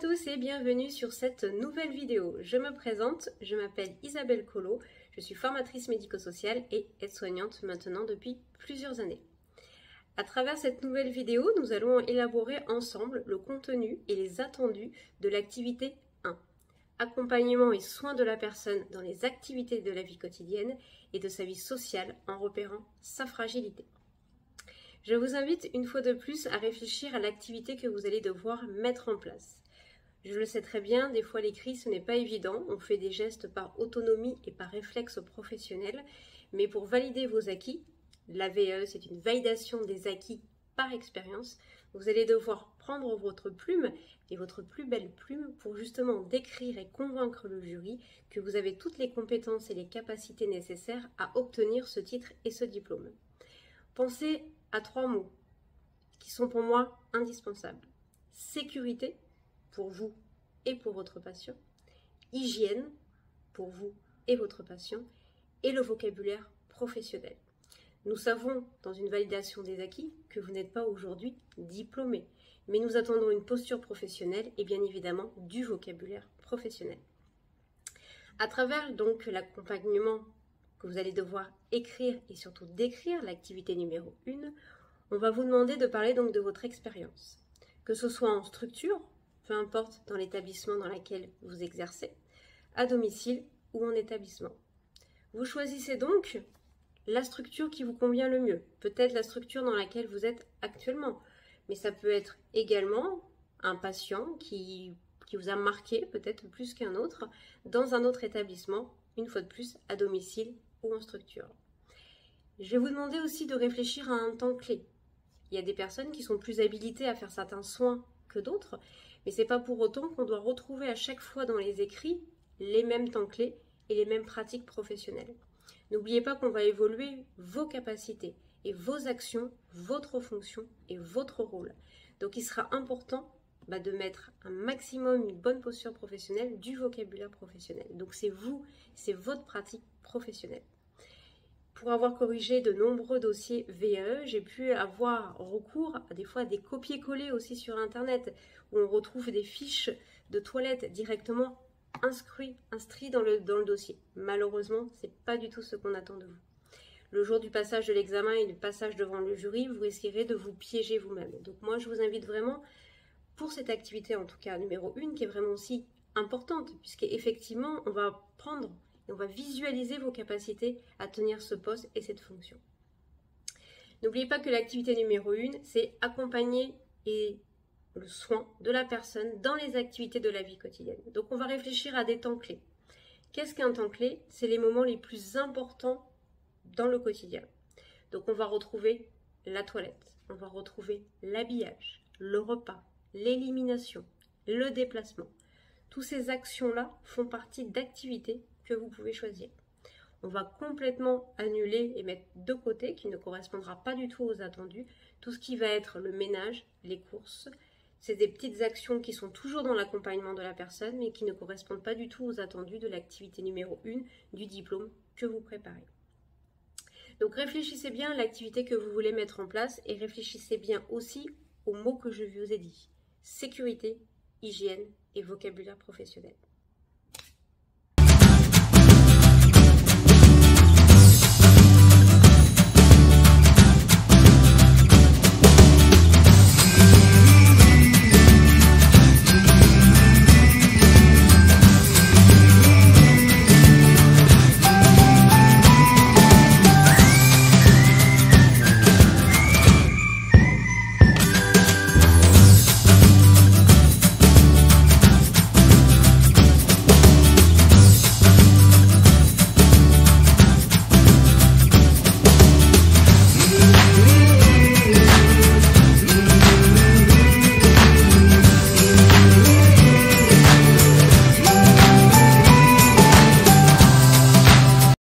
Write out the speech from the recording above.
tous et bienvenue sur cette nouvelle vidéo. Je me présente, je m'appelle Isabelle Collot, je suis formatrice médico-sociale et aide-soignante maintenant depuis plusieurs années. À travers cette nouvelle vidéo, nous allons élaborer ensemble le contenu et les attendus de l'activité 1. Accompagnement et soins de la personne dans les activités de la vie quotidienne et de sa vie sociale en repérant sa fragilité. Je vous invite une fois de plus à réfléchir à l'activité que vous allez devoir mettre en place. Je le sais très bien, des fois l'écrit ce n'est pas évident, on fait des gestes par autonomie et par réflexe professionnel, mais pour valider vos acquis, la VE c'est une validation des acquis par expérience, vous allez devoir prendre votre plume et votre plus belle plume pour justement décrire et convaincre le jury que vous avez toutes les compétences et les capacités nécessaires à obtenir ce titre et ce diplôme. Pensez à 3 mots qui sont pour moi indispensables. Sécurité pour vous et pour votre patient, hygiène pour vous et votre patient, et le vocabulaire professionnel. Nous savons dans une validation des acquis que vous n'êtes pas aujourd'hui diplômé, mais nous attendons une posture professionnelle et bien évidemment du vocabulaire professionnel. À travers donc l'accompagnement que vous allez devoir écrire et surtout décrire l'activité numéro 1, on va vous demander de parler donc de votre expérience. Que ce soit en structure, peu importe dans l'établissement dans lequel vous exercez, à domicile ou en établissement. Vous choisissez donc la structure qui vous convient le mieux, peut-être la structure dans laquelle vous êtes actuellement, mais ça peut être également un patient qui vous a marqué peut-être plus qu'un autre dans un autre établissement, une fois de plus à domicile ou en structure. Je vais vous demander aussi de réfléchir à un temps clé. Il y a des personnes qui sont plus habilitées à faire certains soins que d'autres, mais ce n'est pas pour autant qu'on doit retrouver à chaque fois dans les écrits les mêmes temps clés et les mêmes pratiques professionnelles. N'oubliez pas qu'on va évoluer vos capacités et vos actions, votre fonction et votre rôle. Donc il sera important de mettre un maximum une bonne posture professionnelle, du vocabulaire professionnel. Donc c'est vous, c'est votre pratique professionnelle. Pour avoir corrigé de nombreux dossiers VAE, j'ai pu avoir recours à des fois à des copier-coller aussi sur Internet, où on retrouve des fiches de toilettes directement inscrits dans le dossier. Malheureusement, ce n'est pas du tout ce qu'on attend de vous. Le jour du passage de l'examen et du passage devant le jury, vous risquerez de vous piéger vous-même. Donc moi, je vous invite vraiment, pour cette activité en tout cas numéro 1, qui est vraiment aussi importante, puisqu'effectivement, on va prendre et on va visualiser vos capacités à tenir ce poste et cette fonction. N'oubliez pas que l'activité numéro 1, c'est accompagner et le soin de la personne dans les activités de la vie quotidienne. Donc on va réfléchir à des temps clés. Qu'est-ce qu'un temps clé? C'est les moments les plus importants dans le quotidien. Donc on va retrouver la toilette, on va retrouver l'habillage, le repas, l'élimination, le déplacement. Toutes ces actions-là font partie d'activités que vous pouvez choisir. On va complètement annuler et mettre de côté, qui ne correspondra pas du tout aux attendus, tout ce qui va être le ménage, les courses. C'est des petites actions qui sont toujours dans l'accompagnement de la personne, mais qui ne correspondent pas du tout aux attendus de l'activité numéro 1 du diplôme que vous préparez. Donc réfléchissez bien à l'activité que vous voulez mettre en place et réfléchissez bien aussi aux mots que je vous ai dit. Sécurité, hygiène et vocabulaire professionnel.